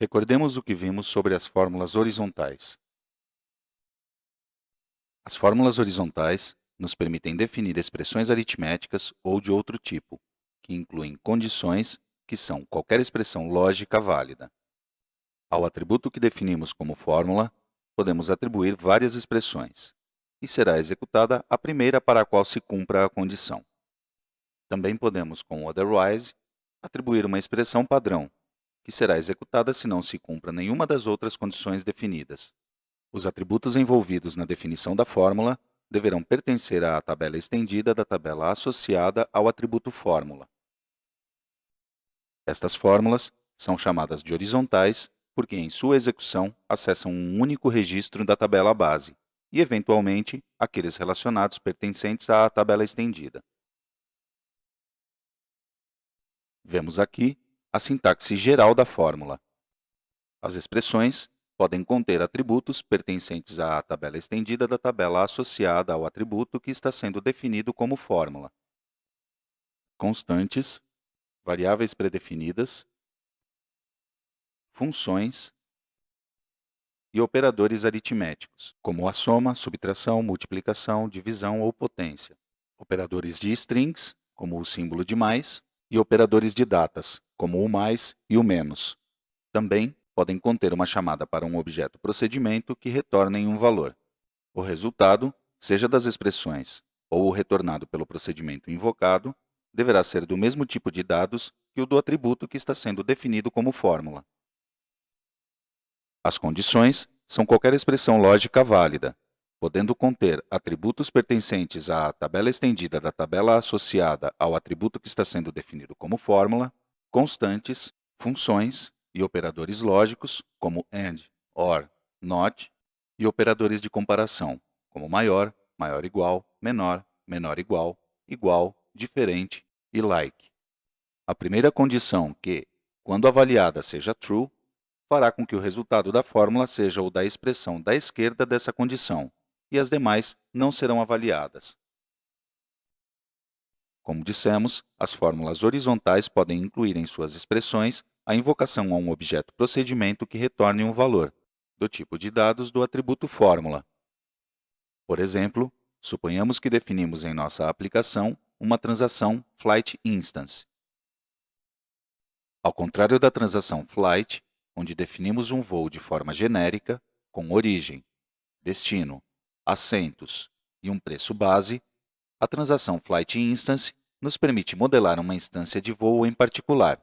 Recordemos o que vimos sobre as fórmulas horizontais. As fórmulas horizontais nos permitem definir expressões aritméticas ou de outro tipo, que incluem condições, que são qualquer expressão lógica válida. Ao atributo que definimos como fórmula, podemos atribuir várias expressões, e será executada a primeira para a qual se cumpra a condição. Também podemos, com o otherwise, atribuir uma expressão padrão, que será executada se não se cumpra nenhuma das outras condições definidas. Os atributos envolvidos na definição da fórmula deverão pertencer à tabela estendida da tabela associada ao atributo fórmula. Estas fórmulas são chamadas de horizontais porque, em sua execução, acessam um único registro da tabela base e, eventualmente, aqueles relacionados pertencentes à tabela estendida. Vemos aqui a sintaxe geral da fórmula. As expressões podem conter atributos pertencentes à tabela estendida da tabela associada ao atributo que está sendo definido como fórmula. Constantes, variáveis predefinidas, funções e operadores aritméticos, como a soma, subtração, multiplicação, divisão ou potência. Operadores de strings, como o símbolo de mais, e operadores de datas, como o mais e o menos. Também podem conter uma chamada para um objeto procedimento que retornem um valor. O resultado, seja das expressões ou o retornado pelo procedimento invocado, deverá ser do mesmo tipo de dados que o do atributo que está sendo definido como fórmula. As condições são qualquer expressão lógica válida, podendo conter atributos pertencentes à tabela estendida da tabela associada ao atributo que está sendo definido como fórmula, constantes, funções e operadores lógicos, como AND, OR, NOT, e operadores de comparação, como maior, maior igual, menor, menor igual, diferente e like. A primeira condição que, quando avaliada, seja true, fará com que o resultado da fórmula seja o da expressão da esquerda dessa condição, e as demais não serão avaliadas. Como dissemos, as fórmulas horizontais podem incluir em suas expressões a invocação a um objeto procedimento que retorne um valor, do tipo de dados do atributo fórmula. Por exemplo, suponhamos que definimos em nossa aplicação uma transação flight instance. Ao contrário da transação flight, onde definimos um voo de forma genérica, com origem, destino, assentos e um preço base, a transação flight instance nos permite modelar uma instância de voo em particular,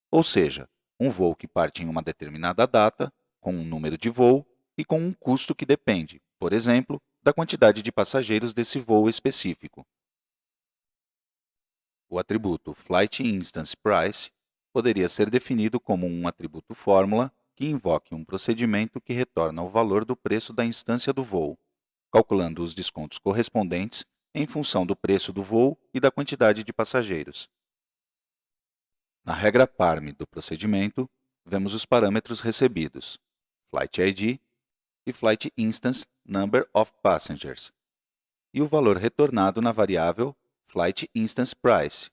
ou seja, um voo que parte em uma determinada data, com um número de voo e com um custo que depende, por exemplo, da quantidade de passageiros desse voo específico. O atributo flight instance price poderia ser definido como um atributo fórmula que invoque um procedimento que retorna o valor do preço da instância do voo, calculando os descontos correspondentes em função do preço do voo e da quantidade de passageiros. Na regra PARM do procedimento, vemos os parâmetros recebidos, Flight ID e Flight Instance Number of Passengers, e o valor retornado na variável Flight Instance Price.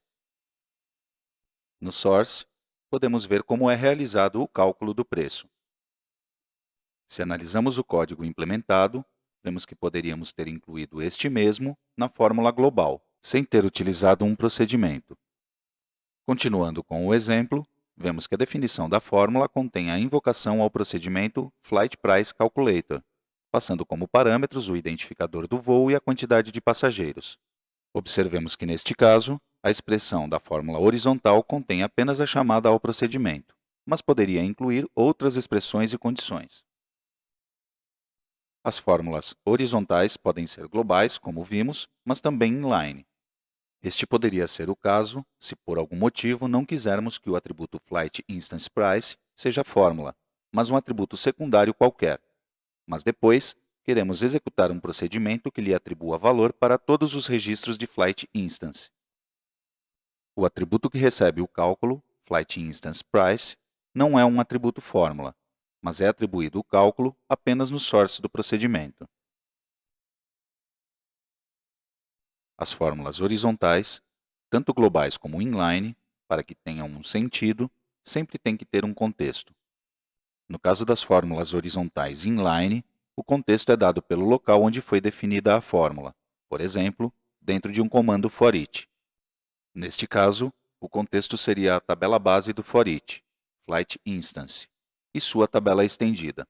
No source, podemos ver como é realizado o cálculo do preço. Se analisamos o código implementado, vemos que poderíamos ter incluído este mesmo na fórmula global, sem ter utilizado um procedimento. Continuando com o exemplo, vemos que a definição da fórmula contém a invocação ao procedimento Flight Price Calculator, passando como parâmetros o identificador do voo e a quantidade de passageiros. Observemos que, neste caso, a expressão da fórmula horizontal contém apenas a chamada ao procedimento, mas poderia incluir outras expressões e condições. As fórmulas horizontais podem ser globais, como vimos, mas também inline. Este poderia ser o caso se, por algum motivo, não quisermos que o atributo Flight Instance Price seja fórmula, mas um atributo secundário qualquer. Mas depois, queremos executar um procedimento que lhe atribua valor para todos os registros de Flight Instance. O atributo que recebe o cálculo, Flight Instance Price, não é um atributo fórmula, mas é atribuído o cálculo apenas no source do procedimento. As fórmulas horizontais, tanto globais como inline, para que tenham um sentido, sempre têm que ter um contexto. No caso das fórmulas horizontais inline, o contexto é dado pelo local onde foi definida a fórmula, por exemplo, dentro de um comando foreach. Neste caso, o contexto seria a tabela base do foreach, flight instance, e sua tabela estendida.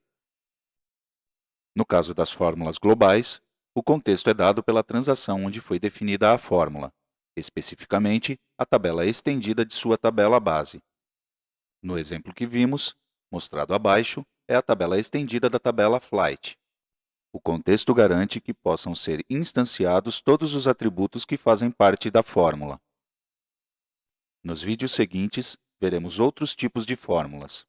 No caso das fórmulas globais, o contexto é dado pela transação onde foi definida a fórmula, especificamente a tabela estendida de sua tabela base. No exemplo que vimos, mostrado abaixo, é a tabela estendida da tabela flight. O contexto garante que possam ser instanciados todos os atributos que fazem parte da fórmula. Nos vídeos seguintes, veremos outros tipos de fórmulas.